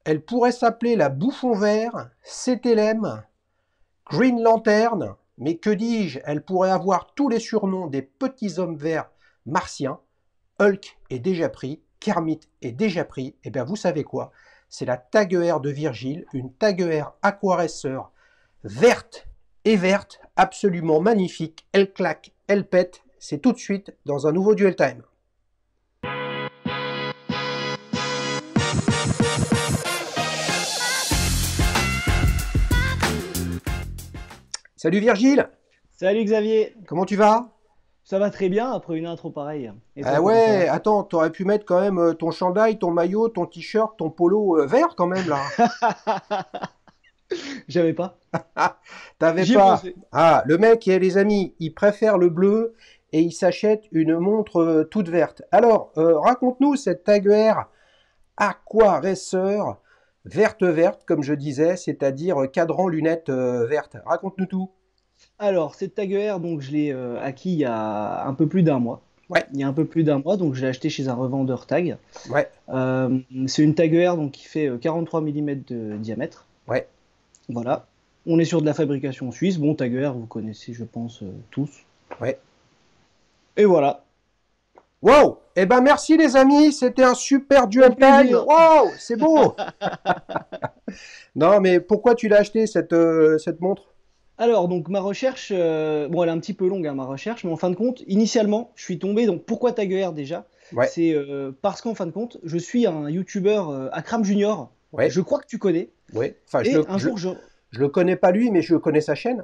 Elle pourrait s'appeler la Bouffon Vert, CTLM, Green Lantern, mais que dis-je, elle pourrait avoir tous les surnoms des petits hommes verts martiens. Hulk est déjà pris, Kermit est déjà pris, et bien vous savez quoi? C'est la Taguer de Virgile, une Taguer aquaresseur verte, absolument magnifique. Elle claque, elle pète. C'est tout de suite dans un nouveau Duel Time. Salut Virgile, Salut Xavier, comment tu vas? ça va très bien après une intro pareille. Et Ah toi, comment ça ouais, va? attends, t'aurais pu mettre quand même ton chandail, ton maillot, ton t-shirt, ton polo vert quand même là. J'avais pas. Ah, t'avais J'y ai pas. pensé. Ah, le mec, les amis, il préfère le bleu et il s'achète une montre toute verte. Alors, raconte-nous cette Taguer Aqua Racer verte, comme je disais, c'est-à-dire cadran lunettes vertes. Raconte-nous tout. Alors, cette Tag donc je l'ai acquis il y a un peu plus d'un mois. Ouais, Il y a un peu plus d'un mois, donc je l'ai acheté chez un revendeur tag. ouais, C'est une Tag donc qui fait 43 mm de diamètre. ouais, Voilà. On est sur de la fabrication suisse. Bon, Tag vous connaissez, je pense, tous. ouais. Et voilà. Wow! Eh ben merci les amis, c'était un super Au duel time. plaisir. Wow, c'est beau. Non, mais pourquoi tu l'as acheté cette montre? Alors, donc ma recherche, bon, elle est un petit peu longue, hein, ma recherche, mais en fin de compte, initialement, je suis tombé, donc pourquoi Taguer déjà? Ouais, C'est parce qu'en fin de compte, je suis un YouTuber, Akram Junior, ouais, je crois que tu connais, ouais. Enfin, et un jour, je le connais pas lui, mais je connais sa chaîne.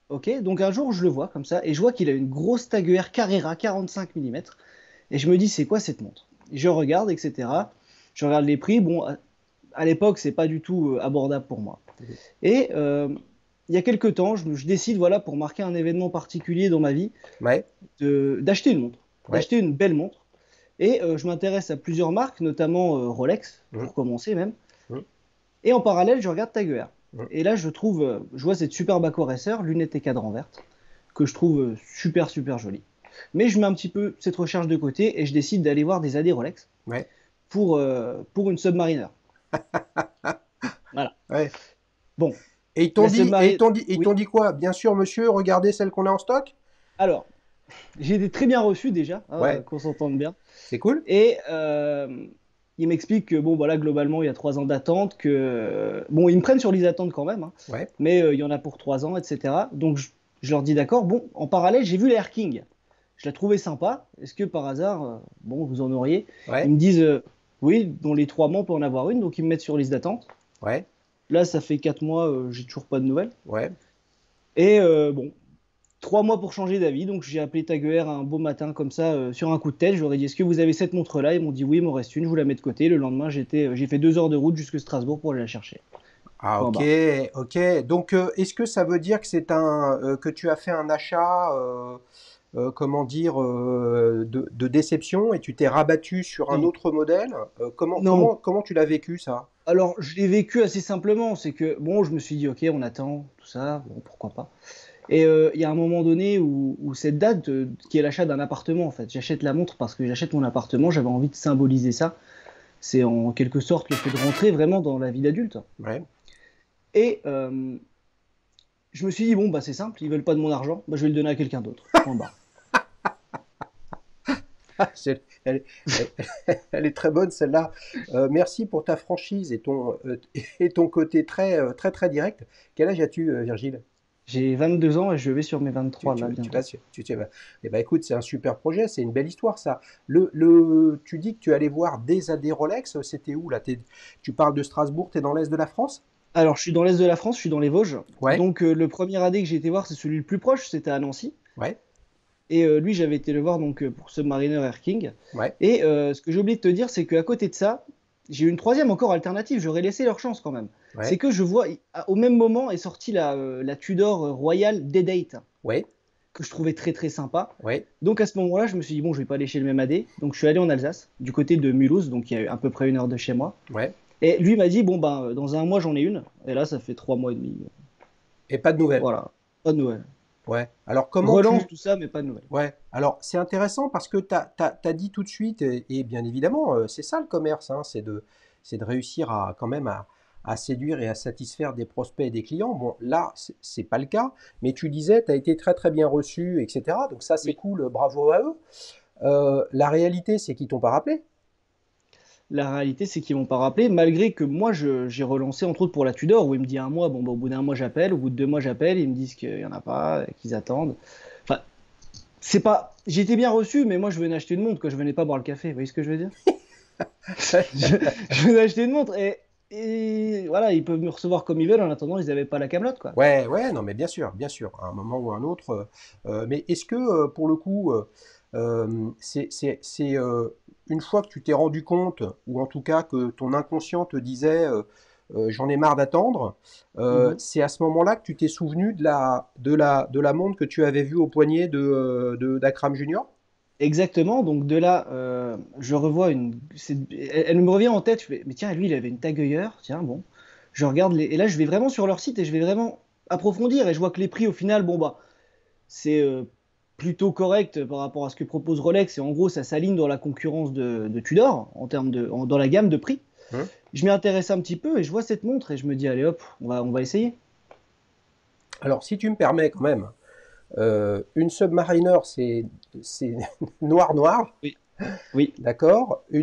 ok, donc un jour, je le vois comme ça, et je vois qu'il a une grosse Taguer Carrera 45 mm, et je me dis, c'est quoi cette montre? Je regarde, etc. Je regarde les prix, bon, à l'époque, c'est pas du tout abordable pour moi. Et il y a quelques temps, je décide, voilà, pour marquer un événement particulier dans ma vie, Ouais, d'acheter une montre, ouais. d'acheter une belle montre. Et je m'intéresse à plusieurs marques, notamment Rolex, Hum, pour commencer même. hum, Et en parallèle, je regarde Tag Heuer. hum. Et là, je vois cette superbe Aqua Racer, lunettes et cadran vertes, que je trouve super jolie. Mais je mets un petit peu cette recherche de côté et je décide d'aller voir des AD Rolex Ouais, pour une Submariner. Voilà. ouais. Bon, Et ils t'ont la dit, Submariner. ils t'ont Oui. dit quoi? Bien sûr, monsieur, regardez celle qu'on a en stock. Alors, j'ai été très bien reçu déjà, hein, Ouais, qu'on s'entende bien. c'est cool. Et il m'explique que, bon, voilà, globalement, il y a 3 ans d'attente, que... Bon, ils me prennent sur les attentes quand même, hein, Ouais. mais il y en a pour 3 ans, etc. Donc, je leur dis d'accord. Bon, en parallèle, j'ai vu la Air King. Je la trouvais sympa. Est-ce que par hasard, bon, vous en auriez? Ils Ouais, me disent, oui, dans les 3 mois, on peut en avoir une, donc ils me mettent sur liste d'attente. ouais, Là, ça fait 4 mois, j'ai toujours pas de nouvelles. ouais. Et bon, 3 mois pour changer d'avis, donc j'ai appelé Taguer un beau matin comme ça, sur un coup de tête. Je leur ai dit, est-ce que vous avez cette montre-là? Ils m'ont dit oui, il m'en reste une, je vous la mets de côté. Le lendemain, j'ai fait 2 heures de route jusque Strasbourg pour aller la chercher. Ah Point ok, barre. ok. Donc est-ce que ça veut dire que c'est que tu as fait un achat, comment dire, de déception et tu t'es rabattu sur un Non, autre modèle? non. Comment tu l'as vécu ça? Alors, je l'ai vécu assez simplement. C'est que, bon, je me suis dit, ok, on attend, tout ça, bon, pourquoi pas. Et il y a un moment donné où cette date, qui est l'achat d'un appartement, en fait. J'achète la montre parce que j'achète mon appartement, j'avais envie de symboliser ça. C'est en quelque sorte le fait de rentrer vraiment dans la vie d'adulte. Ouais. Et je me suis dit, bon, bah c'est simple, ils veulent pas de mon argent, bah, je vais le donner à quelqu'un d'autre. Point barre. Elle, elle- elle est très bonne celle-là. Merci pour ta franchise et ton côté très direct. Quel âge as-tu, Virgile? J'ai 22 ans et je vais sur mes 23 là Tu vas, bientôt. eh ben, écoute, c'est un super projet, c'est une belle histoire ça. Tu dis que tu allais voir des AD Rolex, c'était où là? Tu parles de Strasbourg, tu es dans l'est de la France? Alors, je suis dans l'est de la France, je suis dans les Vosges. Ouais, Donc, le premier AD que j'ai été voir, c'est celui le plus proche, c'était à Nancy. ouais, Et lui, j'avais été le voir donc, pour Submariner Air King. ouais, Et ce que j'ai oublié de te dire, c'est qu'à côté de ça, j'ai eu une troisième encore alternative, j'aurais laissé leur chance quand même. C'est ouais, que je vois, au même moment est sortie la Tudor Royal Day-Date, ouais, que je trouvais très sympa. ouais, Donc à ce moment-là, je me suis dit, bon, je vais pas aller chez le même AD. Donc je suis allé en Alsace, du côté de Mulhouse, donc il y a à peu près 1 heure de chez moi. ouais. Et lui m'a dit, bon, ben, dans un mois, j'en ai une. Et là, ça fait 3 mois et demi. Et pas de nouvelles. Voilà, pas de nouvelles. Ouais. Alors comment Relance tu... tout ça, mais pas de nouvelles. Ouais. Alors c'est intéressant parce que tu as dit tout de suite, et bien évidemment, c'est ça le commerce, hein, c'est de réussir à quand même à séduire et à satisfaire des prospects et des clients. Bon, là, c'est pas le cas, mais tu disais, tu as été très très bien reçu, etc. Donc ça, c'est Oui. cool, bravo à eux. La réalité, c'est qu'ils t'ont pas rappelé. La réalité, c'est qu'ils m'ont pas rappelé, malgré que moi, j'ai relancé, entre autres, pour la Tudor, où il me dit un mois, bon, bah, au bout d'un mois, j'appelle, au bout de 2 mois, j'appelle, ils me disent qu'il y en a pas, qu'ils attendent. Enfin, c'est pas. J'ai été bien reçu, mais moi, je venais acheter une montre, quoi. Je venais pas boire le café. Vous voyez ce que je veux dire? je, je venais acheter une montre et voilà, ils peuvent me recevoir comme ils veulent. En attendant, ils n'avaient pas la camelote, quoi. Ouais, ouais, non, mais bien sûr, à un moment ou à un autre. Mais est-ce que, pour le coup, une fois que tu t'es rendu compte, ou en tout cas que ton inconscient te disait j'en ai marre d'attendre, Mhm. c'est à ce moment-là que tu t'es souvenu de la montre que tu avais vue au poignet d'Akram Junior? Exactement. Donc de là, je revois elle me revient en tête. Je fais, mais tiens, lui, il avait une Tag Heuer. Tiens, bon. Je regarde et là, je vais vraiment sur leur site et je vais vraiment approfondir et je vois que les prix, au final, bon bah, c'est plutôt correct par rapport à ce que propose Rolex et en gros, ça s'aligne dans la concurrence de Tudor en termes dans la gamme de prix. Hein. Je m'y intéresse un petit peu et je vois cette montre et je me dis, allez hop, on va essayer. Alors, si tu me permets quand même, une Submariner, c'est noir noir, Oui, oui, d'accord? ouais,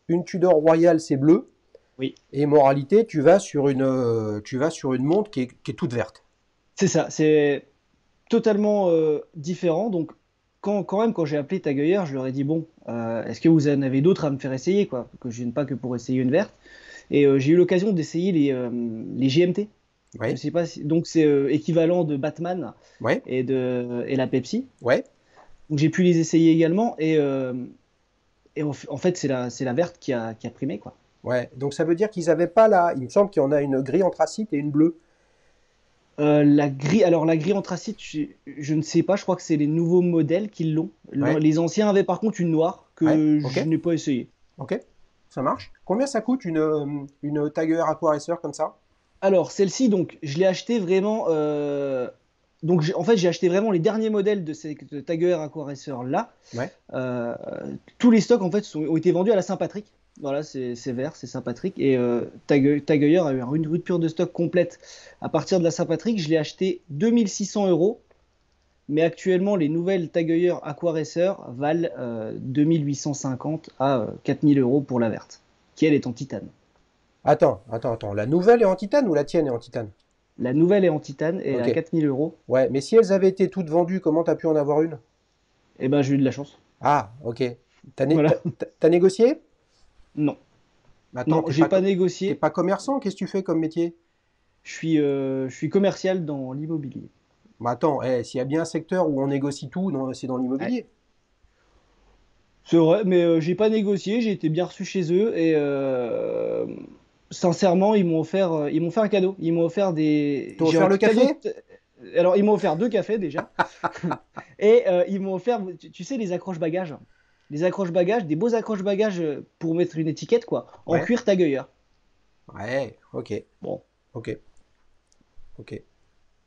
Une Tudor Royale, c'est bleu. oui. Et moralité, tu vas sur une montre qui est toute verte. C'est ça, c'est totalement différent. Donc, quand même, quand j'ai appelé Tag Heuer, je leur ai dit, bon, est-ce que vous en avez d'autres à me faire essayer, quoi? Que je vienne pas que pour essayer une verte. Et j'ai eu l'occasion d'essayer les GMT. Je Oui, sais pas si... Donc, c'est équivalent de Batman ouais, et la Pepsi. ouais, Donc, j'ai pu les essayer également. Et en fait, c'est la verte qui a primé, quoi. ouais. Donc ça veut dire qu'ils n'avaient pas là. Il me semble qu'il y en a une gris anthracite et une bleue. Alors la grille anthracite, je ne sais pas, je crois que c'est les nouveaux modèles qui l'ont. Ouais, Les anciens avaient par contre une noire ouais, que ok, je n'ai pas essayé. ok. Ça marche. Combien ça coûte une Tiger Aqua Racer comme ça? Alors celle-ci, donc je l'ai acheté vraiment. Donc en fait, j'ai acheté vraiment les derniers modèles de ces de Tag Heuer Aquaracer là. Ouais, Euh, Tous les stocks en fait ont été vendus à la Saint-Patrick. Voilà, c'est vert, c'est Saint-Patrick. Et Tag Heuer a eu une rupture de stock complète à partir de la Saint-Patrick. Je l'ai acheté 2 600 €. Mais actuellement, les nouvelles Tag Heuer Aqua Racer valent 2 850 à 4 000 € pour la verte, qui elle est en titane. attends. La nouvelle est en titane ou la tienne est en titane? La nouvelle est en titane et elle est Ok. à 4 000 €. Ouais, mais si elles avaient été toutes vendues, comment t'as pu en avoir une? Et ben j'ai eu de la chance. Ah, ok. Voilà. T'as négocié? Non, Attends, non, j'ai pas t'es négocié. pas commerçant, qu'est-ce que tu fais comme métier? Je suis commercial dans l'immobilier. Bah attends, s'il y a bien un secteur où on négocie tout, c'est dans Ouais. l'immobilier. C'est vrai, mais j'ai pas négocié. J'ai été bien reçu chez eux et sincèrement, ils m'ont fait un cadeau. Ils m'ont offert T'as j'ai offert un le cadeau. café? Alors, ils m'ont offert 2 cafés déjà. Et ils m'ont offert, tu sais, les accroches-bagages. Les accroches-bagages, des beaux accroches-bagages pour mettre une étiquette, quoi, en Ouais, cuir Tag Heuer. ouais, ok, Bon, ok, ok.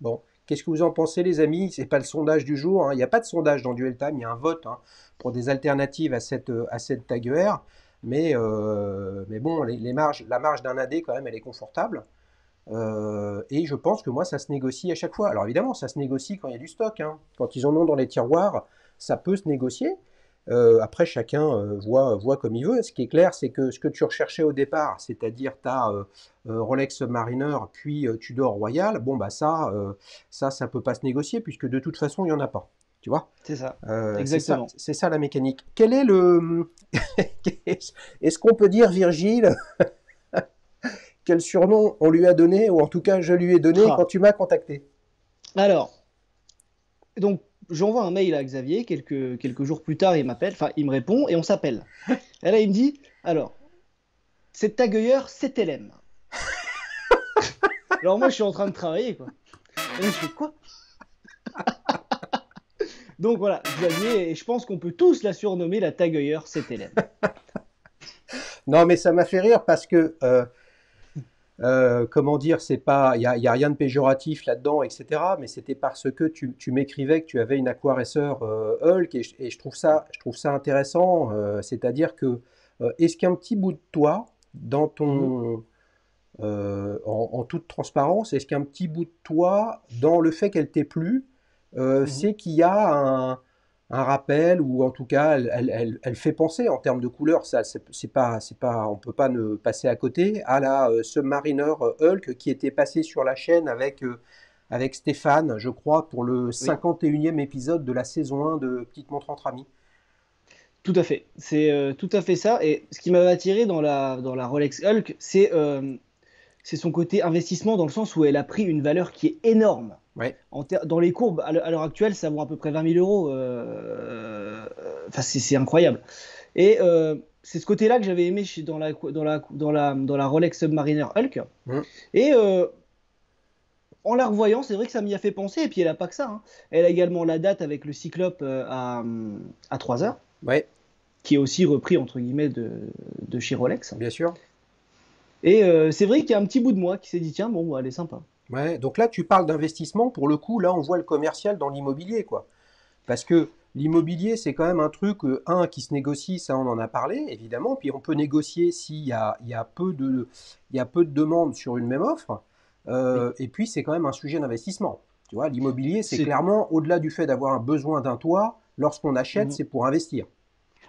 Bon, qu'est-ce que vous en pensez, les amis? C'est pas le sondage du jour, hein. Il n'y a pas de sondage dans Duel Time, il y a un vote hein, pour des alternatives à cette Tag Heuer. Mais bon, la marge d'un AD, quand même, elle est confortable. Et je pense que moi, ça se négocie à chaque fois. Alors évidemment, ça se négocie quand il y a du stock, hein. Quand ils en ont dans les tiroirs, ça peut se négocier. Après, chacun voit comme il veut. Ce qui est clair, c'est que ce que tu recherchais au départ, c'est-à-dire ta Rolex Submariner, puis Tudor Royal, bon, bah ça peut pas se négocier, puisque de toute façon, il n'y en a pas. Tu vois? c'est ça. Exactement. C'est ça la mécanique. Quel est le... Est-ce qu'on peut dire, Virgile, quel surnom on lui a donné, ou en tout cas je lui ai donné quand Ah. tu m'as contacté? Alors, donc, j'envoie un mail à Xavier, quelques jours plus tard, il m'appelle, enfin, il me répond et on s'appelle. Et là, il me dit, alors, cette Tag Heuer, c'est LM. Alors, moi, je suis en train de travailler, quoi. Et là, je fais quoi? Donc voilà, Xavier, et je pense qu'on peut tous la surnommer la Tag Heuer, c'est LM. Non, mais ça m'a fait rire parce que comment dire, c'est pas, y a rien de péjoratif là-dedans, etc. Mais c'était parce que tu m'écrivais que tu avais une Aquaracer Hulk et je trouve ça intéressant. C'est-à-dire que est-ce qu'un petit bout de toi dans Mhm, en toute transparence, est-ce qu'un petit bout de toi, dans le fait qu'elle t'ait plu, mhm. c'est qu'il y a un rappel, ou en tout cas, elle fait penser en termes de couleur, ça, on peut pas ne passer à côté, à la Submariner Hulk qui était passée sur la chaîne avec Stéphane, je crois, pour le Oui, 51e épisode de la saison 1 de Petite Montre entre amis. tout à fait. C'est tout à fait ça. Et ce qui m'avait attiré dans la Rolex Hulk, c'est son côté investissement dans le sens où elle a pris une valeur qui est énorme. Ouais, Dans les courbes, à l'heure actuelle, ça vaut à peu près 20 000 euros. Enfin, c'est incroyable. Et c'est ce côté-là que j'avais aimé dans la Rolex Submariner Hulk. mmh, Et en la revoyant, c'est vrai que ça m'y a fait penser. Et puis elle a pas que ça, hein. Elle a également la date avec le Cyclope à 3 heures, ouais, qui est aussi repris entre guillemets de chez Rolex. bien sûr. Et c'est vrai qu'il y a un petit bout de moi qui s'est dit tiens, bon, bah, elle est sympa. Ouais, donc là, tu parles d'investissement. Pour le coup, là, on voit le commercial dans l'immobilier, quoi. Parce que l'immobilier, c'est quand même un truc, qui se négocie, ça on en a parlé, évidemment, puis on peut négocier il y a il y a peu de demandes sur une même offre, Oui. et puis c'est quand même un sujet d'investissement. Tu vois, l'immobilier, c'est C'est clairement, au-delà du fait d'avoir un besoin d'un toit, lorsqu'on achète, Mhm. c'est pour investir.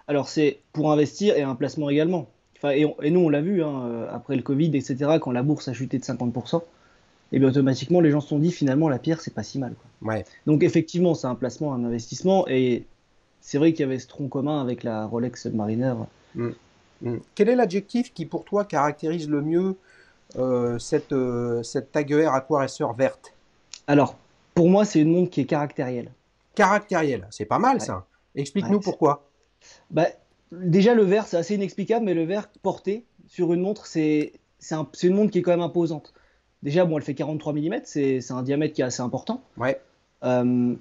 Alors c'est pour investir et un placement également. Enfin, et nous on l'a vu hein, après le Covid, etc. Quand la bourse a chuté de 50%, et bien automatiquement les gens se sont dit finalement la pierre c'est pas si mal, quoi. Ouais. Donc effectivement c'est un placement, un investissement et c'est vrai qu'il y avait ce tronc commun avec la Rolex Submariner. Mm. Mm. Quel est l'adjectif qui, pour toi, caractérise le mieux cette Tag Heuer Aquaracer verte? Alors pour moi c'est une montre qui est caractérielle. Caractériel, c'est pas mal Ouais, ça. ouais. Explique-nous pourquoi. Bah, déjà le vert c'est assez inexplicable, mais le vert porté sur une montre c'est une montre qui est quand même imposante. Déjà bon elle fait 43 mm, c'est un diamètre qui est assez important. Ouais, Euh,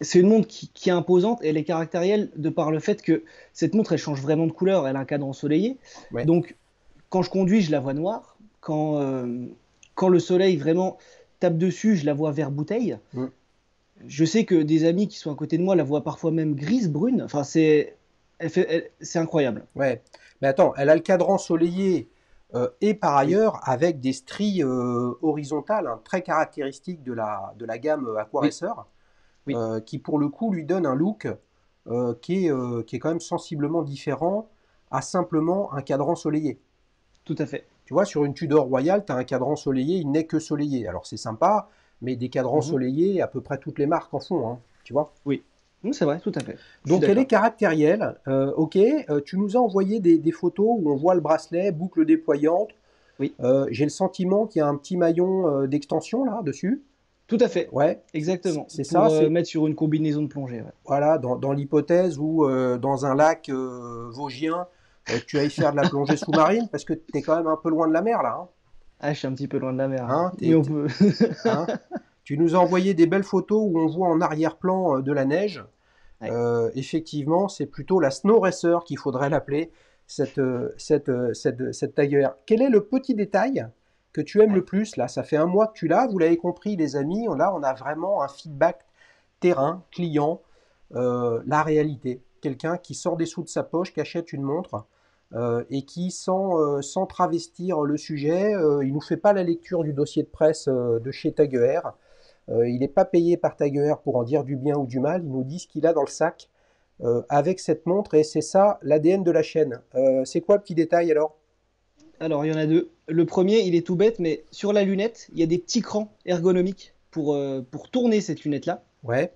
c'est une montre qui est imposante et elle est caractérielle de par le fait que cette montre elle change vraiment de couleur, elle a un cadre ensoleillé. ouais. Donc quand je conduis, je la vois noire. Quand le soleil vraiment tape dessus, je la vois vert bouteille. Mm. Je sais que des amis qui sont à côté de moi la voient parfois même grise, brune. Enfin, c'est incroyable. Ouais. Mais attends, elle a le cadran ensoleillé, et par Oui, ailleurs avec des stries horizontales, hein, très caractéristiques de la gamme oui, Aquaracer, oui, qui pour le coup lui donne un look qui est quand même sensiblement différent à simplement un cadran ensoleillé. tout à fait. Tu vois, sur une Tudor Royale, tu as un cadran ensoleillé, il n'est que soleillé. Alors c'est sympa, mais des cadrans Mhm. ensoleillés, à peu près toutes les marques en font, hein, tu vois. Oui, c'est vrai, tout à fait. Je suis Donc elle est d'accord. caractérielle, ok. Tu nous as envoyé des photos où on voit le bracelet, boucle déployante. Oui, J'ai le sentiment qu'il y a un petit maillon d'extension là dessus. tout à fait. Ouais, Exactement. c'est ça. Pour C'est mettre sur une combinaison de plongée. Ouais. voilà, dans l'hypothèse où dans un lac vosgien, tu ailles faire de la plongée sous-marine parce que tu es quand même un peu loin de la mer là. Hein. Ah, je suis un petit peu loin de la mer, Hein, mais on peut. hein. Tu nous as envoyé des belles photos où on voit en arrière-plan de la neige. Ouais, Effectivement, c'est plutôt la Snow Racer qu'il faudrait l'appeler, cette Tiger. Quel est le petit détail que tu aimes le ouais. plus là? Ça fait un mois que tu l'as, vous l'avez compris les amis, là on a vraiment un feedback terrain, client, la réalité. Quelqu'un qui sort des sous de sa poche, qui achète une montre, et qui, sans travestir le sujet, il nous fait pas la lecture du dossier de presse de chez Taguer. Il n'est pas payé par Tiger pour en dire du bien ou du mal. Il nous dit ce qu'il a dans le sac avec cette montre, et c'est ça l'ADN de la chaîne. C'est quoi le petit détail alors? Alors, il y en a deux. Le premier, il est tout bête, mais sur la lunette, il y a des petits crans ergonomiques pour tourner cette lunette-là, Ouais.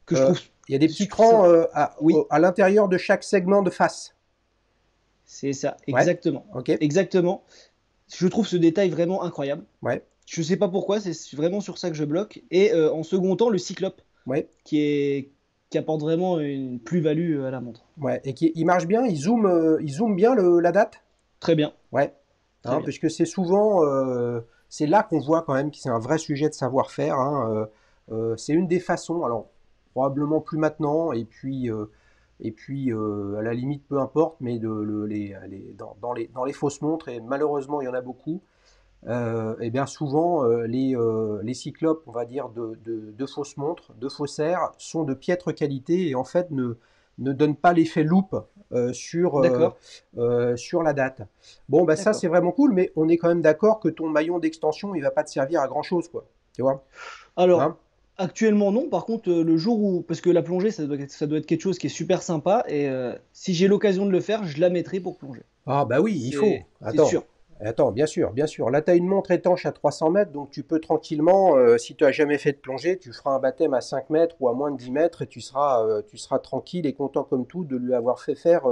que je Euh, trouve. Il y a des petits crans Oui, à l'intérieur de chaque segment de face. c'est ça, Ouais. exactement. Ok. Exactement. Je trouve ce détail vraiment incroyable. Ouais. Je sais pas pourquoi, c'est vraiment sur ça que je bloque. Et en second temps, le Cyclope, Ouais. qui est, qui apporte vraiment une plus-value à la montre. Ouais. Et il marche bien. Il zoome bien la date. Très bien, Ouais. très Hein, bien. puisque c'est souvent, c'est là qu'on voit quand même que c'est un vrai sujet de savoir-faire. Hein. C'est une des façons. Alors probablement plus maintenant. Et puis, à la limite, peu importe, mais dans les fausses montres, et malheureusement, il y en a beaucoup, et bien souvent, les cyclopes, on va dire, de fausses montres, de faussaires, sont de piètre qualité et en fait ne donne pas l'effet loupe D'accord, sur la date. Bon, bah ça d'accord. c'est vraiment cool, mais on est quand même d'accord que ton maillon d'extension, il va pas te servir à grand-chose, quoi. Tu vois? Alors, Hein? actuellement, non. Par contre, le jour où. Parce que la plongée, ça doit être quelque chose qui est super sympa. Et si j'ai l'occasion de le faire, je la mettrai pour plonger. Ah bah oui, il faut. C'est Attends, sûr. attends, bien sûr, bien sûr. Là, tu as une montre étanche à 300 mètres, donc tu peux tranquillement, si tu n'as jamais fait de plongée, tu feras un baptême à 5 mètres ou à moins de 10 mètres et tu seras tranquille et content comme tout de lui avoir fait faire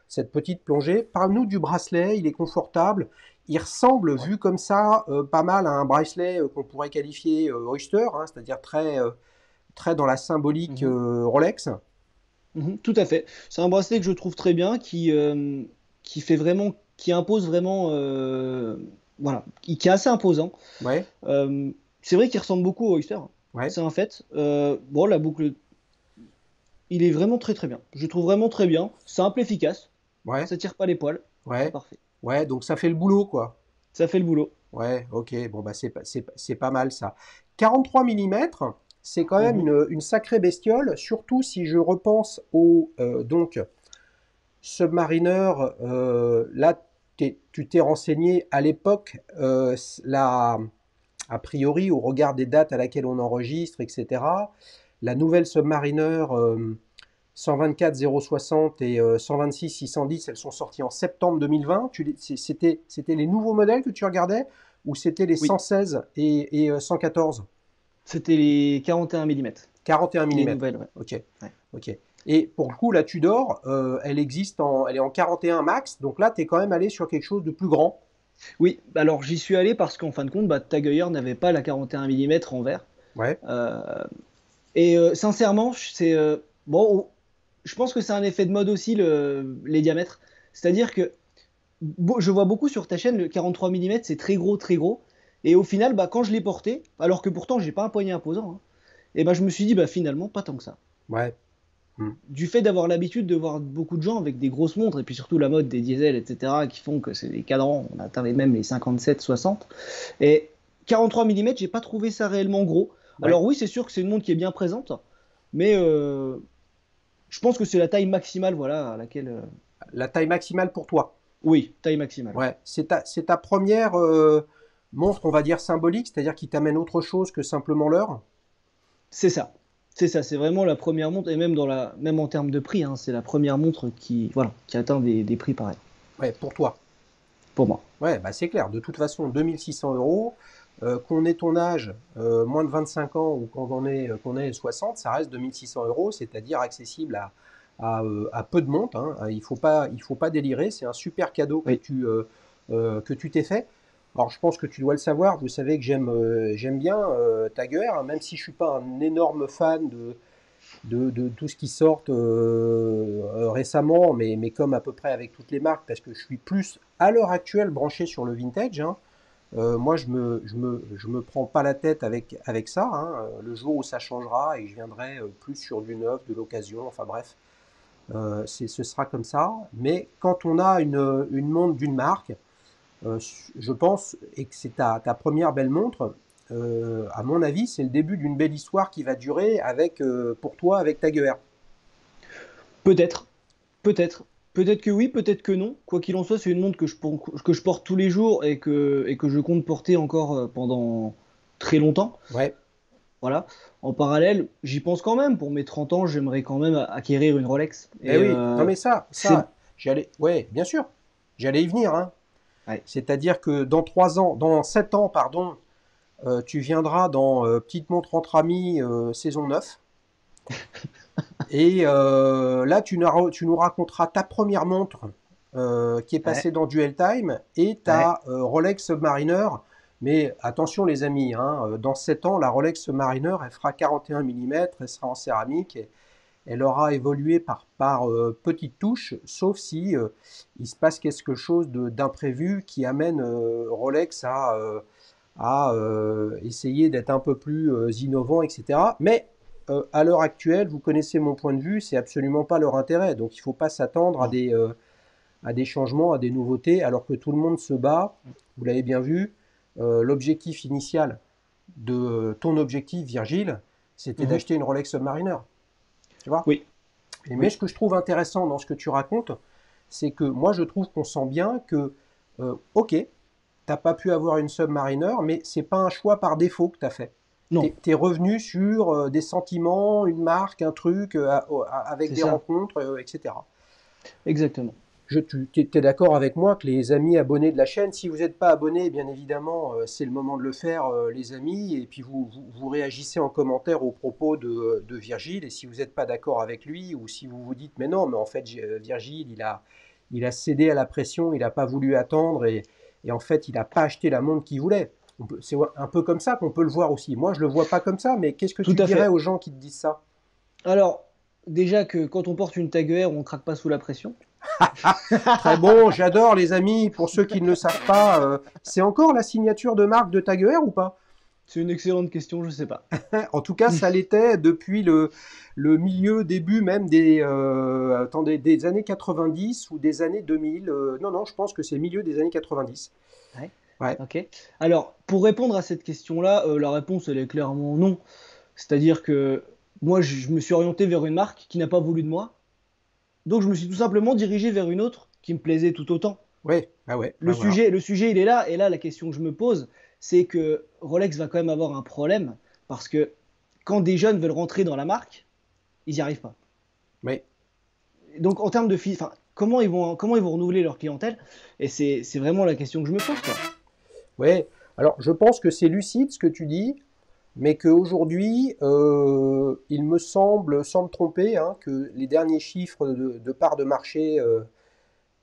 cette petite plongée. Parle-nous du bracelet, il est confortable. Il ressemble, vu comme ça, pas mal à un bracelet qu'on pourrait qualifier Oyster, hein, c'est-à-dire très dans la symbolique Mhm. Rolex. Mhm, tout à fait. C'est un bracelet que je trouve très bien, qui fait vraiment, qui impose vraiment, voilà, qui est assez imposant. Ouais, Euh, c'est vrai qu'il ressemble beaucoup au Oyster, hein. ouais, C'est un fait. Bon, la boucle, il est vraiment très très bien. Je le trouve vraiment très bien. Simple, efficace. ouais, Ça tire pas les poils. C'est ouais, parfait. ouais, donc ça fait le boulot, quoi. Ça fait le boulot. Ouais, ok, bon bah c'est pas mal ça. 43 mm, c'est quand même Mhm, une sacrée bestiole, surtout si je repense au donc Submariner. Là, tu t'es renseigné à l'époque, a priori, au regard des dates à laquelle on enregistre, etc. La nouvelle Submariner 124 060 et 126 610, elles sont sorties en septembre 2020. C'était les nouveaux modèles que tu regardais ou c'était les oui, 116 et 114? c'était les 41 mm. 41 Les mm. nouvelles, ouais. Ok, Ouais. ok. Et pour le coup, la Tudor, elle est en 41 max, donc là, tu es quand même allé sur quelque chose de plus grand. Oui, alors j'y suis allé parce qu'en fin de compte, bah, Tag Heuer n'avait pas la 41 mm en verre. Ouais, Euh, sincèrement, bon, je pense que c'est un effet de mode aussi, les diamètres. C'est-à-dire que je vois beaucoup sur ta chaîne, le 43 mm, c'est très gros, très gros. Et au final, bah, quand je l'ai porté, alors que pourtant j'ai pas un poignet imposant, hein, et bah, je me suis dit, bah, finalement, pas tant que ça. ouais. Hmm. Du fait d'avoir l'habitude de voir beaucoup de gens avec des grosses montres, et puis surtout la mode des diesels, etc., qui font que c'est des cadrans, on atteint même les 57, 60. Et 43 mm, j'ai pas trouvé ça réellement gros. Ouais. Alors oui, c'est sûr que c'est une montre qui est bien présente, mais je pense que c'est la taille maximale, voilà, à laquelle. La taille maximale pour toi. Oui, taille maximale. Ouais. C'est ta première montre, on va dire, symbolique, c'est-à-dire qui t'amène autre chose que simplement l'heure. C'est ça. C'est ça, c'est vraiment la première montre, et même en termes de prix, hein, c'est la première montre voilà, qui atteint des prix pareils, Ouais, pour toi. pour moi. Ouais, bah c'est clair. De toute façon, 2600 euros, qu'on ait ton âge, moins de 25 ans ou qu'on ait 60, ça reste 2600 euros, c'est-à-dire accessible à peu de monde, hein. Il faut pas délirer. C'est un super cadeau Oui. que tu t'es fait. Alors, je pense que tu dois le savoir. Vous savez que j'aime bien Tiger, hein, même si je suis pas un énorme fan de tout ce qui sort récemment, mais comme à peu près avec toutes les marques, parce que je suis plus à l'heure actuelle branché sur le vintage, hein. Moi, je me prends pas la tête avec ça, hein. Le jour où ça changera et que je viendrai plus sur du neuf, de l'occasion, enfin bref, ce sera comme ça. Mais quand on a une montre d'une marque, je pense, et que c'est ta première belle montre, à mon avis, c'est le début d'une belle histoire qui va durer pour toi avec Tiger. Peut-être, peut-être. Peut-être que oui, peut-être que non. Quoi qu'il en soit, c'est une montre que je porte tous les jours et que je compte porter encore pendant très longtemps. Ouais. Voilà. En parallèle, j'y pense quand même. Pour mes 30 ans, j'aimerais quand même acquérir une Rolex. Ben Et oui, non mais c'est. ouais, bien sûr, j'allais y venir, hein. Ouais. C'est-à-dire que dans 3 ans, dans 7 ans, pardon, tu viendras dans Petite Montre entre amis, saison 9. Et là, tu nous raconteras ta première montre qui est Ouais. passée dans Duel Time et Ouais. ta Rolex Submariner. Mais attention les amis, hein, dans 7 ans, la Rolex Submariner, elle fera 41 mm, elle sera en céramique. Elle aura évolué par petites touches, sauf si il se passe quelque chose d'imprévu qui amène Rolex à essayer d'être un peu plus innovant, etc. Mais à l'heure actuelle, vous connaissez mon point de vue, c'est absolument pas leur intérêt. Donc il ne faut pas s'attendre Non. à des changements, à des nouveautés, alors que tout le monde se bat. Vous l'avez bien vu, l'objectif initial de ton objectif, Virgile, c'était Mhm. d'acheter une Rolex Submariner. Tu vois? Oui. Mais ce que je trouve intéressant dans ce que tu racontes, c'est que moi je trouve qu'on sent bien que, ok, t'as pas pu avoir une Submariner, mais c'est pas un choix par défaut que tu as fait. Non, T'es revenu sur des sentiments, une marque, un truc, avec c'est des ça, rencontres, etc. exactement. Tu es d'accord avec moi que les amis abonnés de la chaîne, si vous n'êtes pas abonné, bien évidemment, c'est le moment de le faire, les amis, et puis vous réagissez en commentaire aux propos de Virgile, et si vous n'êtes pas d'accord avec lui, ou si vous vous dites, mais non, mais en fait, Virgile, il a cédé à la pression, il n'a pas voulu attendre, et en fait, il n'a pas acheté la montre qu'il voulait. C'est un peu comme ça qu'on peut le voir aussi. Moi, je ne le vois pas comme ça, mais qu'est-ce que Tout tu à dirais fait. aux gens qui te disent ça? Alors, déjà que quand on porte une Tag Heuer, on craque pas sous la pression. Très bon, j'adore les amis. Pour ceux qui ne le savent pas, c'est encore la signature de marque de Tag Heuer ou pas? C'est une excellente question, je sais pas. En tout cas, ça l'était depuis le milieu, début même attendez, des années 90 ou des années 2000. Non, non, je pense que c'est milieu des années 90. Ouais. Ouais, Ok. Alors, pour répondre à cette question-là, la réponse, elle est clairement non. C'est-à-dire que moi, je me suis orienté vers une marque qui n'a pas voulu de moi. Donc, je me suis tout simplement dirigé vers une autre qui me plaisait tout autant. ouais, ah ouais, bah voilà. Le sujet, il est là. Et là, la question que je me pose, c'est que Rolex va quand même avoir un problème parce que quand des jeunes veulent rentrer dans la marque, ils n'y arrivent pas. Ouais, Donc, en termes de enfin, comment ils vont renouveler leur clientèle? Et c'est vraiment la question que je me pose, quoi. ouais. Alors, je pense que c'est lucide ce que tu dis, mais qu'aujourd'hui, il me semble, sans me tromper, hein, que les derniers chiffres de part de marché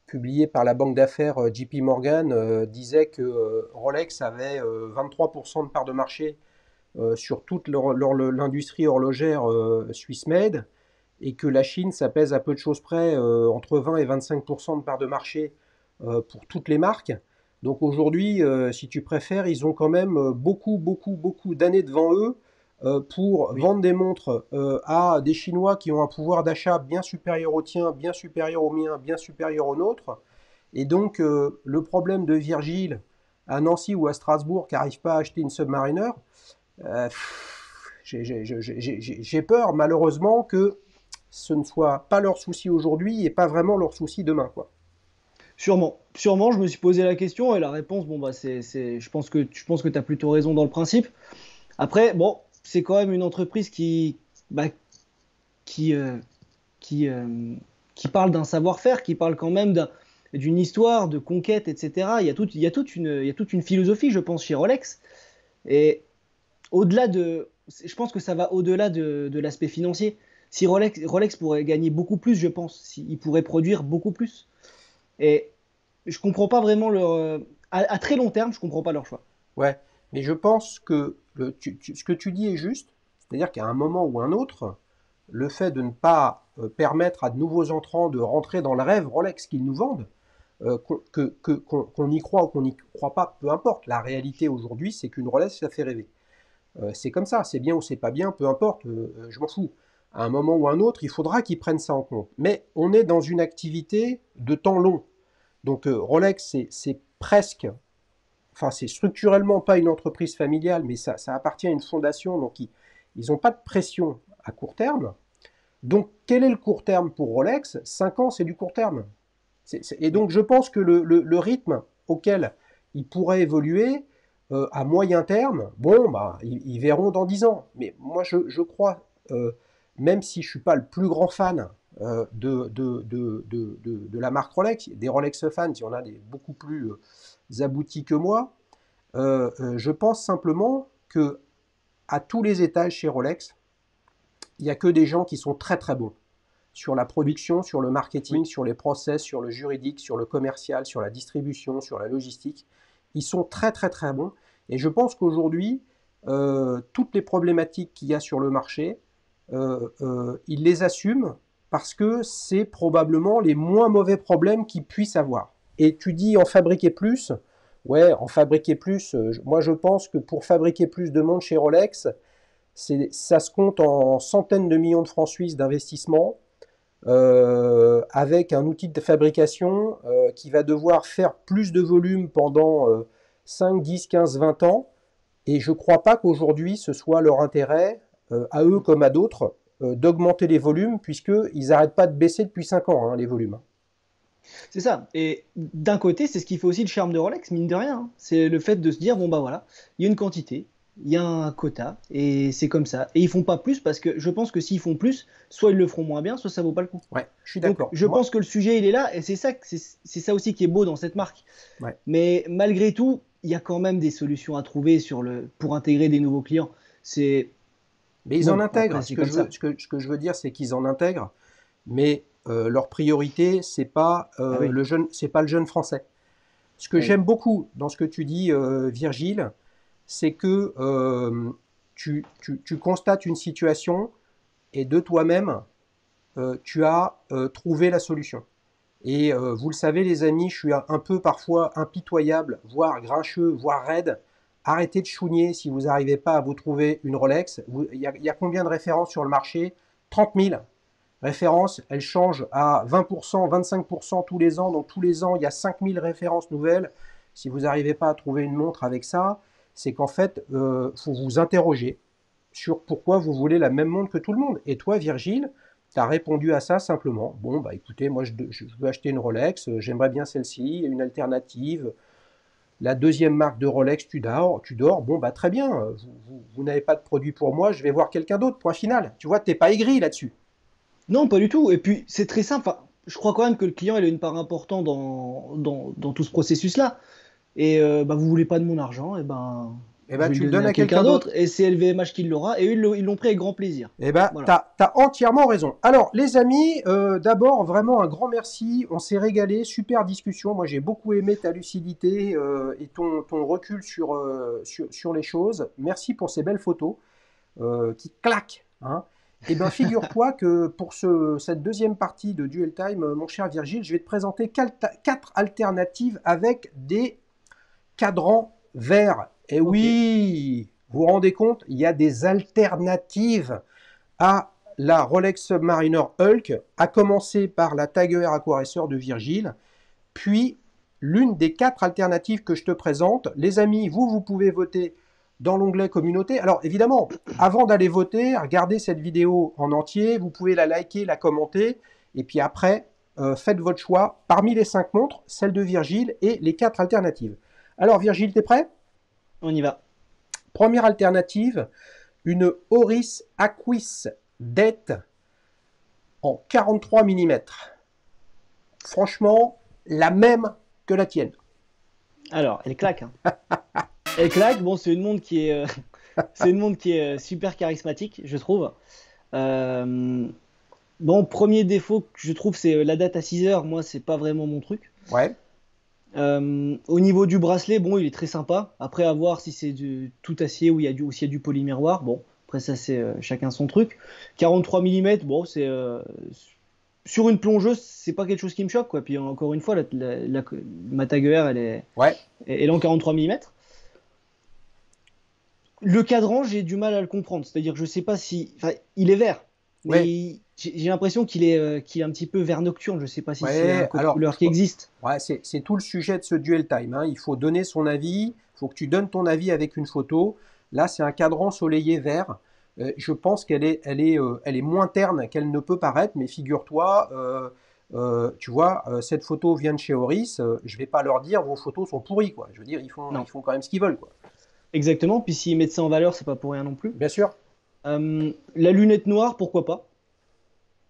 publié par la banque d'affaires JP Morgan disait que Rolex avait 23% de part de marché sur toute l'industrie horlogère suisse-made et que la Chine, ça pèse à peu de choses près entre 20 et 25% de part de marché pour toutes les marques. Donc aujourd'hui, si tu préfères, ils ont quand même beaucoup, beaucoup, beaucoup d'années devant eux pour Oui. vendre des montres à des Chinois qui ont un pouvoir d'achat bien supérieur au tien, bien supérieur au mien, bien supérieur au nôtre. Et donc, le problème de Virgile à Nancy ou à Strasbourg qui n'arrive pas à acheter une Submariner, euh, j'ai peur malheureusement que ce ne soit pas leur souci aujourd'hui et pas vraiment leur souci demain, quoi. Sûrement. Sûrement, je me suis posé la question et la réponse, bon, bah, je pense que tu as plutôt raison dans le principe. Après, bon, c'est quand même une entreprise bah, qui, euh, qui, euh, qui parle d'un savoir-faire, qui parle quand même d'une histoire, de conquête, etc. Il y a toute une philosophie, je pense, chez Rolex. Et je pense que ça va au-delà de l'aspect financier. Si Rolex pourrait gagner beaucoup plus, je pense, il pourrait produire beaucoup plus. Et je comprends pas vraiment à très long terme, je comprends pas leur choix. Ouais, mais je pense que ce que tu dis est juste, c'est-à-dire qu'à un moment ou un autre, le fait de ne pas permettre à de nouveaux entrants de rentrer dans le rêve Rolex qu'ils nous vendent, qu'on y croit ou qu'on n'y croit pas, peu importe. La réalité aujourd'hui, c'est qu'une Rolex, ça fait rêver. C'est comme ça, c'est bien ou c'est pas bien, peu importe, je m'en fous. À un moment ou un autre, il faudra qu'ils prennent ça en compte. Mais on est dans une activité de temps long. Donc Rolex, c'est presque, enfin c'est structurellement pas une entreprise familiale, mais ça appartient à une fondation, donc ils n'ont pas de pression à court terme. Donc quel est le court terme pour Rolex? 5 ans, c'est du court terme. Et Oui. donc je pense que le rythme auquel ils pourraient évoluer à moyen terme, bon, bah, ils verront dans 10 ans. Mais moi, je crois, même si je ne suis pas le plus grand fan de la marque Rolex, des Rolex fans, il y en a des beaucoup plus aboutis que moi, je pense simplement que à tous les étages chez Rolex, il n'y a que des gens qui sont très très bons sur la Oui, production, sur le marketing, oui. sur les process, sur le juridique, sur le commercial, sur la distribution, sur la logistique. Ils sont très très très bons. Et je pense qu'aujourd'hui, toutes les problématiques qu'il y a sur le marché, ils les assument parce que c'est probablement les moins mauvais problèmes qu'ils puissent avoir. Et tu dis en fabriquer plus. Ouais, en fabriquer plus, moi je pense que pour fabriquer plus de monde chez Rolex, ça se compte en centaines de millions de francs suisses d'investissement avec un outil de fabrication qui va devoir faire plus de volume pendant 5, 10, 15, 20 ans. Et je ne crois pas qu'aujourd'hui ce soit leur intérêt, à eux comme à d'autres. d'augmenter les volumes, puisqu'ils n'arrêtent pas de baisser depuis 5 ans, hein, les volumes. C'est ça. Et d'un côté, c'est ce qui fait aussi le charme de Rolex, mine de rien, hein. C'est le fait de se dire, bon bah voilà, il y a une quantité, il y a un quota, et c'est comme ça. Et ils font pas plus parce que je pense que s'ils font plus, soit ils le feront moins bien, soit ça vaut pas le coup. Ouais, je suis Donc d'accord. je pense que le sujet il est là, et c'est ça aussi qui est beau dans cette marque. Ouais. Mais malgré tout, il y a quand même des solutions à trouver pour intégrer des nouveaux clients. C'est Mais ils en bon, intègrent. après c'est comme ça. Ce que je veux dire, c'est qu'ils en intègrent, mais leur priorité, Ah oui, c'est pas le jeune français. Ce que ah oui. j'aime beaucoup dans ce que tu dis, Virgile, c'est que tu constates une situation et de toi-même, tu as trouvé la solution. Et vous le savez, les amis, je suis un peu parfois impitoyable, voire grincheux, voire raide. Arrêtez de chougner si vous n'arrivez pas à vous trouver une Rolex. Il y a combien de références sur le marché? 30 000 références. Elles changent à 20%, 25% tous les ans. Donc tous les ans, il y a 5 000 références nouvelles. Si vous n'arrivez pas à trouver une montre avec ça, c'est qu'en fait, il faut vous interroger sur pourquoi vous voulez la même montre que tout le monde. Et toi, Virgile, tu as répondu à ça simplement. Bon, bah écoutez, moi je veux acheter une Rolex, j'aimerais bien celle-ci, une alternative. La deuxième marque de Rolex, tu dors. Bon, bah très bien, vous n'avez pas de produit pour moi, je vais voir quelqu'un d'autre, point final. Tu vois, tu n'es pas aigri là-dessus. Non, pas du tout. Et puis c'est très simple. Enfin, je crois quand même que le client il a une part importante dans tout ce processus-là. Et bah, vous voulez pas de mon argent, et ben Eh je ben, vais le tu le donner donnes à à quelqu'un quelqu'un d'autre. d'autre. Et c'est LVMH qui l'aura. Et eux, ils l'ont pris avec grand plaisir. Eh ben, tu Voilà. as entièrement raison. Alors, les amis, d'abord, vraiment un grand merci. On s'est régalé, super discussion. Moi, j'ai beaucoup aimé ta lucidité et ton recul sur les choses. Merci pour ces belles photos qui claquent, hein. Eh bien, figure-toi que pour cette deuxième partie de Duel Time, mon cher Virgile, je vais te présenter quatre alternatives avec des cadrans verts. Et Ok. oui, vous vous rendez compte, il y a des alternatives à la Rolex Submariner Hulk, à commencer par la Tiger Aquaracer de Virgile, puis l'une des 4 alternatives que je te présente. Les amis, vous pouvez voter dans l'onglet communauté. Alors évidemment, avant d'aller voter, regardez cette vidéo en entier, vous pouvez la liker, la commenter, et puis après, faites votre choix parmi les 5 montres, celle de Virgile et les 4 alternatives. Alors Virgile, t'es prêt? On y va. Première alternative, une Oris Aquis Det en 43 mm. Franchement, la même que la tienne. Alors, elle claque, hein. Elle claque. Bon, c'est une montre qui est, c'est une montre qui est super charismatique, je trouve. Euh, Bon, premier défaut que je trouve, c'est la date à 6 heures. Moi, c'est pas vraiment mon truc. Ouais, Au niveau du bracelet, bon, il est très sympa. Après, à voir si c'est du tout acier ou ou s'il y a du polymiroir. Bon, après, ça, c'est chacun son truc. 43 mm, bon, c'est. Sur une plongeuse, c'est pas quelque chose qui me choque, quoi. Puis encore une fois, ma Tag Heuer, ouais, elle est en 43 mm. Le cadran, j'ai du mal à le comprendre. C'est-à-dire que je sais pas si. Enfin, il est vert, mais ouais, j'ai l'impression qu'il est un petit peu vert nocturne. Je sais pas si c'est un ouais. code Alors, couleur qui existe. ouais, c'est tout le sujet de ce duel time, hein. Il faut donner son avis. Il faut que tu donnes ton avis avec une photo. Là, c'est un cadran soleillé vert. Je pense elle est moins terne qu'elle ne peut paraître, mais figure-toi, tu vois, cette photo vient de chez Oris. Je vais pas leur dire vos photos sont pourries, quoi. Je veux dire, ils Non, font quand même ce qu'ils veulent, quoi. exactement. Puis s'ils mettent ça en valeur, c'est pas pour rien non plus. Bien sûr. La lunette noire, pourquoi pas?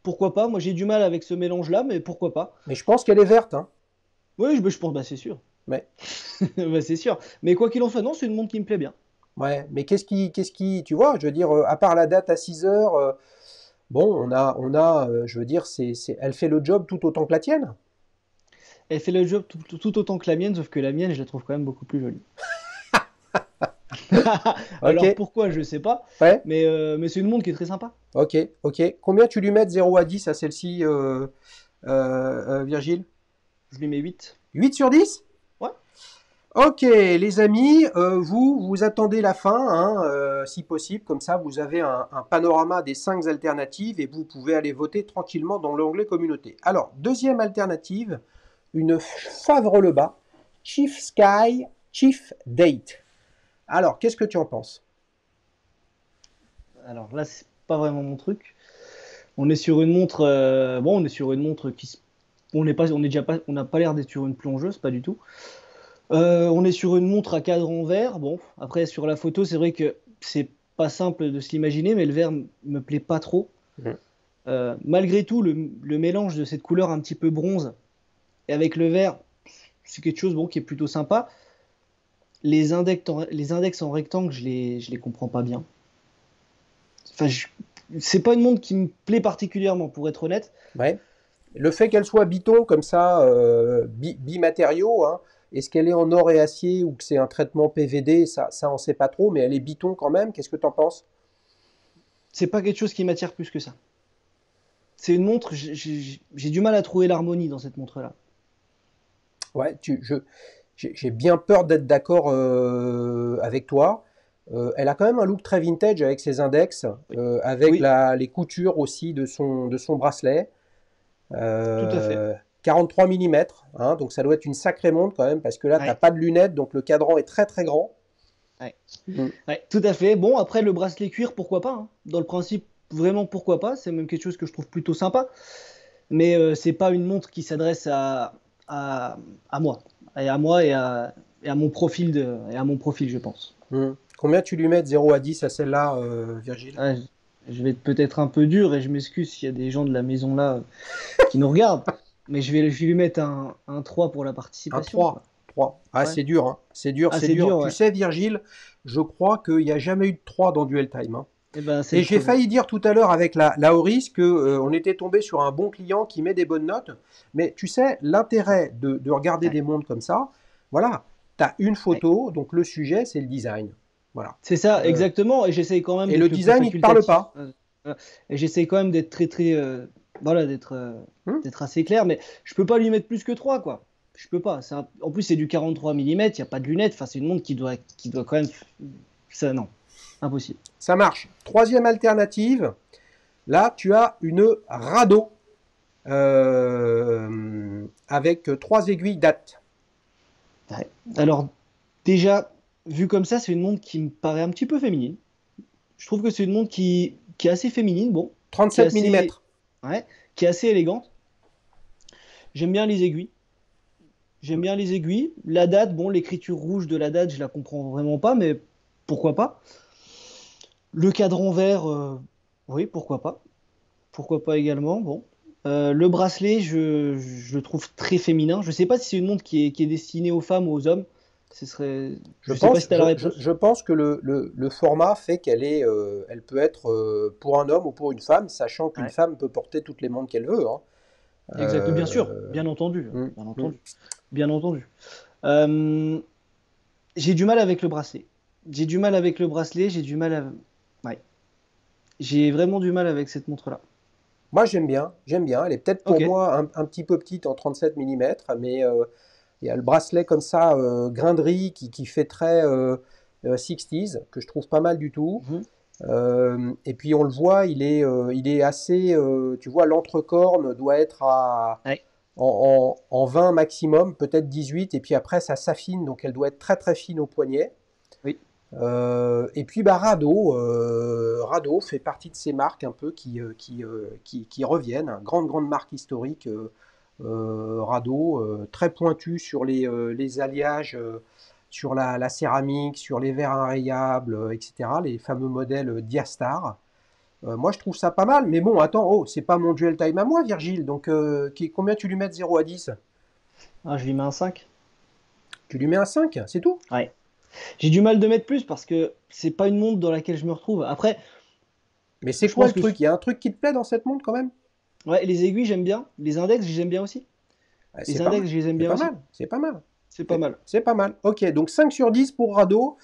Pourquoi pas? Moi, j'ai du mal avec ce mélange-là, mais pourquoi pas? Mais je pense qu'elle est verte, hein. Oui, je pense, bah c'est sûr. Mais Bah, c'est sûr. Mais quoi qu'il en soit, non, c'est une montre qui me plaît bien. ouais, mais tu vois, je veux dire, à part la date à 6 heures, bon, je veux dire, elle fait le job tout autant que la tienne. Elle fait le job tout autant que la mienne, sauf que la mienne, je la trouve quand même beaucoup plus jolie. Alors Ok, pourquoi, je sais pas, ouais, mais c'est une montre qui est très sympa. ok, ok. Combien tu lui mets de 0 à 10 à celle-ci, Virgile? Je lui mets 8. 8/10. Ouais. Ok, les amis, vous attendez la fin, hein, si possible, comme ça vous avez un panorama des 5 alternatives et vous pouvez aller voter tranquillement dans l'onglet communauté. Alors, deuxième alternative, une Favre-le-Bas, Chief Sky, Chief Date. Alors, qu'est-ce que tu en penses? Alors là, c'est pas vraiment mon truc. On est sur une montre, bon, on est sur une montre on n'est pas, on est déjà pas, on n'a pas l'air d'être sur une plongeuse, pas du tout. On est sur une montre à cadre en verre. Bon, après sur la photo, c'est vrai que c'est pas simple de se l'imaginer, mais le verre me plaît pas trop. Mhm. Malgré tout, le mélange de cette couleur un petit peu bronze et avec le vert, c'est quelque chose bon qui est plutôt sympa. Les index en rectangle, je les comprends pas bien. Enfin, c'est pas une montre qui me plaît particulièrement, pour être honnête. Ouais. Le fait qu'elle soit biton comme ça, bimatériaux, hein, est-ce qu'elle est en or et acier ou que c'est un traitement PVD, ça on sait pas trop, mais elle est biton quand même. Qu'est-ce que tu en penses? C'est pas quelque chose qui m'attire plus que ça. C'est une montre, j'ai du mal à trouver l'harmonie dans cette montre-là. Ouais, j'ai bien peur d'être d'accord avec toi. Elle a quand même un look très vintage avec ses index, Oui, avec oui, les coutures aussi de son bracelet. tout à fait. 43 mm, hein, donc ça doit être une sacrée montre quand même, parce que là, tu n'as Ouais, pas de lunettes, donc le cadran est très très grand. ouais, Mm. ouais, tout à fait. Bon, après, le bracelet cuir, pourquoi pas, hein. Dans le principe, vraiment, pourquoi pas. C'est même quelque chose que je trouve plutôt sympa. Mais c'est pas une montre qui s'adresse à, à moi. Et à mon profil, je pense. Mm. Combien tu lui mets de 0 à 10 à celle-là, Virgile? Ah, je vais être peut-être un peu dur et je m'excuse s'il y a des gens de la maison là qui nous regardent. Mais je vais lui mettre un 3 pour la Un participation, quoi. 3. 3. Ah, Ouais. c'est dur, hein. C'est dur, Ah, c'est c'est dur. dur, Tu ouais. sais, Virgile, je crois qu'il n'y a jamais eu de 3 dans Duel Time, hein. Eh ben, c'est Et le j'ai premier. failli dire tout à l'heure avec la Auris que on était tombé sur un bon client qui met des bonnes notes. Mais tu sais, l'intérêt de regarder Ouais, des montres comme ça, voilà, tu as une ouais. photo, donc le sujet, c'est le design. Voilà. C'est ça, Euh, exactement. Et j'essaye quand même et le d'être le plus design, il ne te parle facultatif. pas. Voilà. Et j'essaye quand même d'être très, très. Voilà, Hmm. d'être assez clair. Mais je peux pas lui mettre plus que 3 quoi. Je peux pas. En plus, c'est du 43 mm, il n'y a pas de lunettes. Enfin, c'est une montre qui doit quand même. Ça, non. Impossible. Ça marche. Troisième alternative, là, tu as une Rado avec trois aiguilles date. Ouais. Alors, déjà, vu comme ça, c'est une montre qui me paraît un petit peu féminine. Je trouve que c'est une montre qui est assez féminine, bon, qui est 37 assez, mm. ouais, qui est assez élégante. J'aime bien les aiguilles. J'aime bien les aiguilles. La date, bon, l'écriture rouge de la date, je la comprends vraiment pas, mais pourquoi pas. Le cadran vert, oui, pourquoi pas. Pourquoi pas également, bon. Le bracelet, je le trouve très féminin. Je sais pas si c'est une montre qui est destinée aux femmes ou aux hommes. Ce serait, Je je sais pas pense, si tu as la réponse. je pense que le format fait qu'elle est, elle peut être pour un homme ou pour une femme, sachant qu'une Ouais, femme peut porter toutes les montres qu'elle veut, hein. exact. Bien sûr, Euh, bien entendu, hum, bien hum. entendu, bien entendu. Euh, j'ai du mal avec le bracelet. J'ai du mal avec le bracelet. J'ai du mal à, ouais, j'ai vraiment du mal avec cette montre-là. Moi j'aime bien, j'aime bien. Elle est peut-être Ok. pour moi un petit peu petite en 37 mm, mais il y a le bracelet comme ça, grain de riz, qui fait très 60s, que je trouve pas mal du tout. Mhm. Et puis on le voit, il est assez, tu vois, l'entrecorne doit être Ouais. en 20 maximum, peut-être 18, et puis après ça s'affine, donc elle doit être très très fine au poignet. Oui. Et puis bah, Rado fait partie de ces marques un peu qui reviennent, hein. Grande marque historique, Rado, très pointu sur les alliages, sur la céramique, sur les verres inrayables, etc., les fameux modèles Diastar. Moi je trouve ça pas mal, mais bon, attends, oh, c'est pas mon duel time à moi, Virgile, donc combien tu lui mets de 0 à 10? Ah, je lui mets un 5. Tu lui mets un 5, c'est tout. Ouais. J'ai du mal de mettre plus parce que c'est pas une montre dans laquelle je me retrouve. Après, Mais c'est je quoi pense le que truc? Il y a un truc qui te plaît dans cette montre quand même? ouais, les aiguilles, j'aime bien. Les index, j'aime bien aussi. C'est Les pas mal, index, je les aime c'est bien pas aussi. mal, c'est pas mal. C'est pas mal. C'est pas mal. Ok, donc 5 sur 10 pour Rado.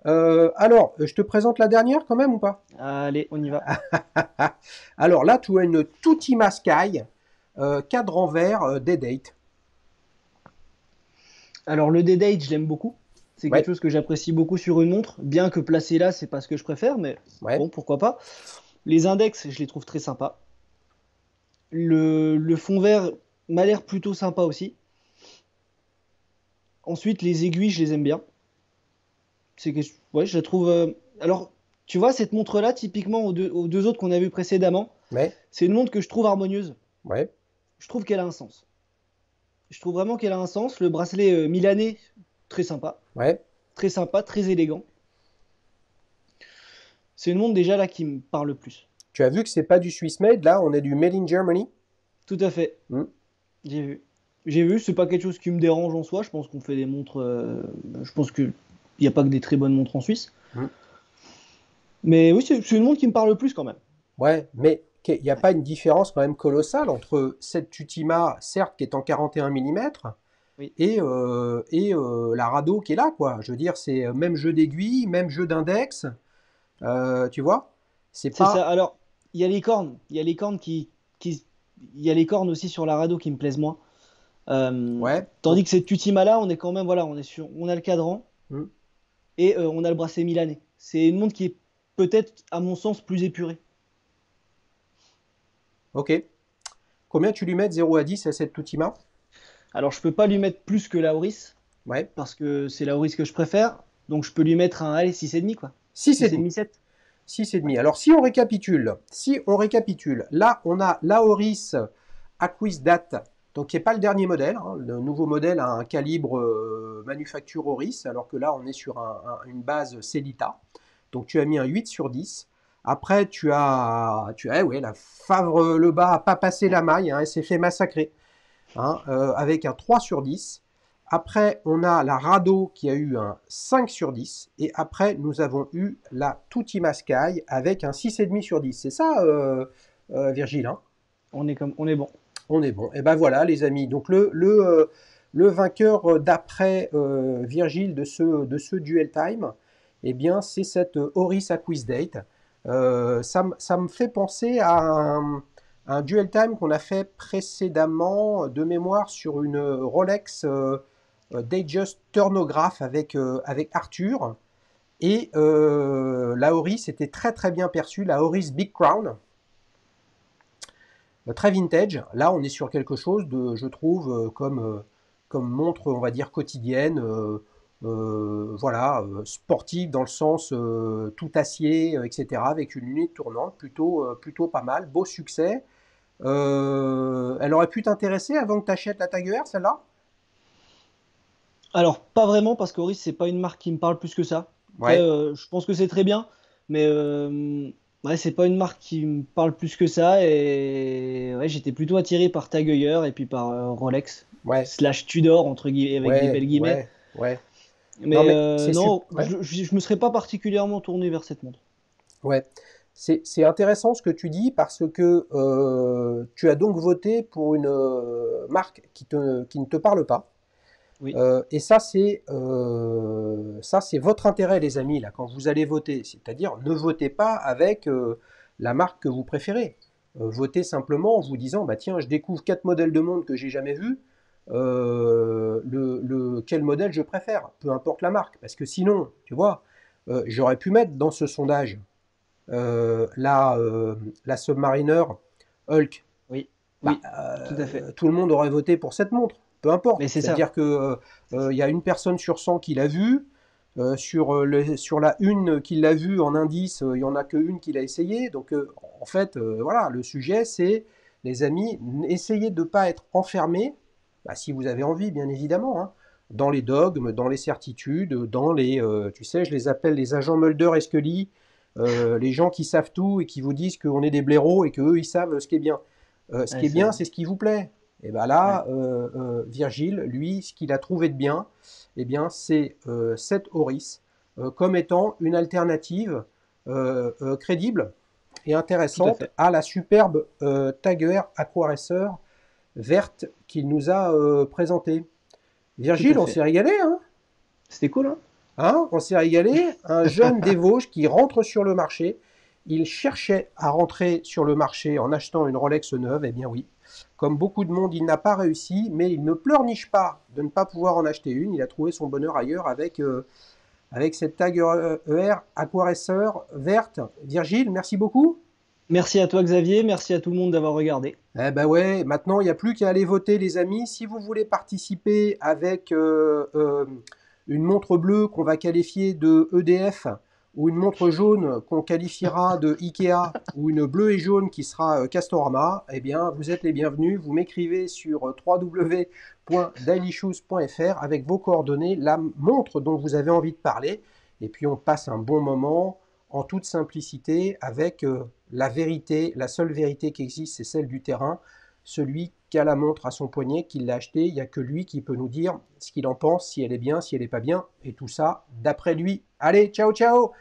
Alors, je te présente la dernière quand même ou pas? Allez, on y va. Alors là, tu as une Tutima Sky, cadre en verre, Day-Date. Alors, le D-Date, je l'aime beaucoup. C'est quelque Ouais, chose que j'apprécie beaucoup sur une montre. Bien que placé là, c'est pas ce que je préfère, mais ouais. bon, pourquoi pas. Les index, je les trouve très sympas. Le fond vert m'a l'air plutôt sympa aussi. Ensuite, les aiguilles, je les aime bien. Ouais, je la trouve. Alors, Tu vois, cette montre-là, typiquement aux deux autres qu'on a vues précédemment, Ouais, c'est une montre que je trouve harmonieuse. ouais, Je trouve qu'elle a un sens. Je trouve vraiment qu'elle a un sens. Le bracelet milanais, ouais. très sympa, très élégant. C'est une montre déjà là qui me parle le plus. Tu as vu que c'est pas du Swiss made, là, on est du Made in Germany. Tout à fait, Hmm. j'ai vu. J'ai vu, c'est pas quelque chose qui me dérange en soi. Je pense qu'on fait des montres. Je pense qu'il n'y a pas que des très bonnes montres en Suisse. Hmm. Mais oui, c'est une montre qui me parle le plus quand même. Ouais, mais il n'y a pas une différence quand même colossale entre cette Tutima, certes, qui est en 41 mm, Oui. et la Rado qui est là, quoi. Je veux dire, c'est même jeu d'aiguille, même jeu d'index, tu vois? C'est C'est ça. pas... Alors, il y a les cornes. Qui... Il y a les cornes aussi sur la Rado qui me plaisent moins. Ouais, Tandis que cette Tutima-là, on est quand même, voilà, on a le cadran hmm, et on a le bracelet milanais. C'est une montre qui est peut-être, à mon sens, plus épurée. ok. Combien tu lui mets de 0 à 10 à cette Tutima? Alors, je peux pas lui mettre plus que la Auris Ouais, parce que c'est la Auris que je préfère. Donc, je peux lui mettre un, allez, 6,5 quoi. 6,5. 6,5, 7. 6,5. Alors, si on récapitule, là, on a l'Aoris Acquisdate, donc qui n'est pas le dernier modèle. Hein. Le nouveau modèle a un calibre manufacture Oris, alors que là, on est sur une base Celita. Donc, tu as mis un 8 sur 10. Après, ouais, la Favre le bas n'a pas passé la maille, hein, elle s'est fait massacrer, hein, avec un 3 sur 10. Après, on a la Rado qui a eu un 5 sur 10. Et après, nous avons eu la Tutima Sky avec un 6,5 sur 10. C'est ça, Virgile, hein? On est bon. On est bon. Et ben voilà, les amis. Donc, le vainqueur d'après Virgile de ce Duel Time, eh bien, c'est cette Oris Acquisdate. Ça me fait penser à un Duel Time qu'on a fait précédemment de mémoire sur une Rolex Datejust Turnograph avec Arthur. Et la Oris était très très bien perçue, la Oris Big Crown, très vintage. Là, on est sur quelque chose de, je trouve, comme montre, on va dire, quotidienne, voilà, sportive dans le sens tout acier, etc., avec une unité tournante, plutôt pas mal, beau succès. Elle aurait pu t'intéresser avant que tu achètes la Tiger Air, celle-là? Alors, pas vraiment, parce qu'Auris, c'est pas une marque qui me parle plus que ça. Après, Ouais, je pense que c'est très bien, mais ouais, c'est pas une marque qui me parle plus que ça. Et ouais, j'étais plutôt attiré par Tag Heuer et puis par Rolex, ouais, slash Tudor, entre guillemets, avec des ouais, belles guillemets. ouais, ouais. Non, Mais mais c'est super. non, Ouais. je me serais pas particulièrement tourné vers cette montre. Ouais, c'est intéressant ce que tu dis parce que tu as donc voté pour une marque qui ne te parle pas. Oui, Et ça, c'est votre intérêt, les amis, là, quand vous allez voter. C'est-à-dire, ne votez pas avec la marque que vous préférez. Votez simplement en vous disant, bah tiens, je découvre 4 modèles de montre que j'ai jamais vus. Quel modèle je préfère, peu importe la marque. Parce que sinon, tu vois, j'aurais pu mettre dans ce sondage la Submariner Hulk, oui, bah, oui, tout à fait. tout le monde aurait voté pour cette montre, peu importe. Mais c'est ça. C'est-à-dire que il y a une personne sur 100 qui l'a vue. Sur la une qui l'a vue en indice, il n'y en a qu'une qui l'a essayé. Donc, en fait, voilà, le sujet, c'est, les amis, essayez de ne pas être enfermés, bah, si vous avez envie, bien évidemment, hein, dans les dogmes, dans les certitudes, dans tu sais, je les appelle les agents Mulder et Scully, les gens qui savent tout et qui vous disent qu'on est des blaireaux et qu'eux, ils savent ce qui est bien. Ce Ouais, qui est c'est bien, vrai. c'est ce qui vous plaît. Et bien Ouais, là, Virgile, lui, ce qu'il a trouvé de bien, eh bien, c'est cette Oris comme étant une alternative crédible et tout à intéressante fait. à la superbe Tiger Aquaracer verte qu'il nous a présentée. Tout à Virgile, on fait. s'est régalé, hein? C'était cool, hein? Hein, on s'est régalé. Un jeune des Vosges qui rentre sur le marché. Il cherchait à rentrer sur le marché en achetant une Rolex neuve. Eh bien oui, comme beaucoup de monde, il n'a pas réussi, mais il ne pleurniche pas de ne pas pouvoir en acheter une. Il a trouvé son bonheur ailleurs avec cette Tag ER Aquaracer verte. Virgile, merci beaucoup. Merci à toi, Xavier. Merci à tout le monde d'avoir regardé. Eh ben ouais, maintenant il n'y a plus qu'à aller voter, les amis. Si vous voulez participer avec une montre bleue qu'on va qualifier de EDF, ou une montre jaune qu'on qualifiera de Ikea, ou une bleue et jaune qui sera Castorama, eh bien, vous êtes les bienvenus. Vous m'écrivez sur www.dailyshoes.fr avec vos coordonnées, la montre dont vous avez envie de parler, et puis on passe un bon moment en toute simplicité avec la vérité, la seule vérité qui existe, c'est celle du terrain. Celui qui a la montre à son poignet, qui l'a achetée, il n'y a que lui qui peut nous dire ce qu'il en pense, si elle est bien, si elle n'est pas bien, et tout ça d'après lui. Allez, ciao ciao!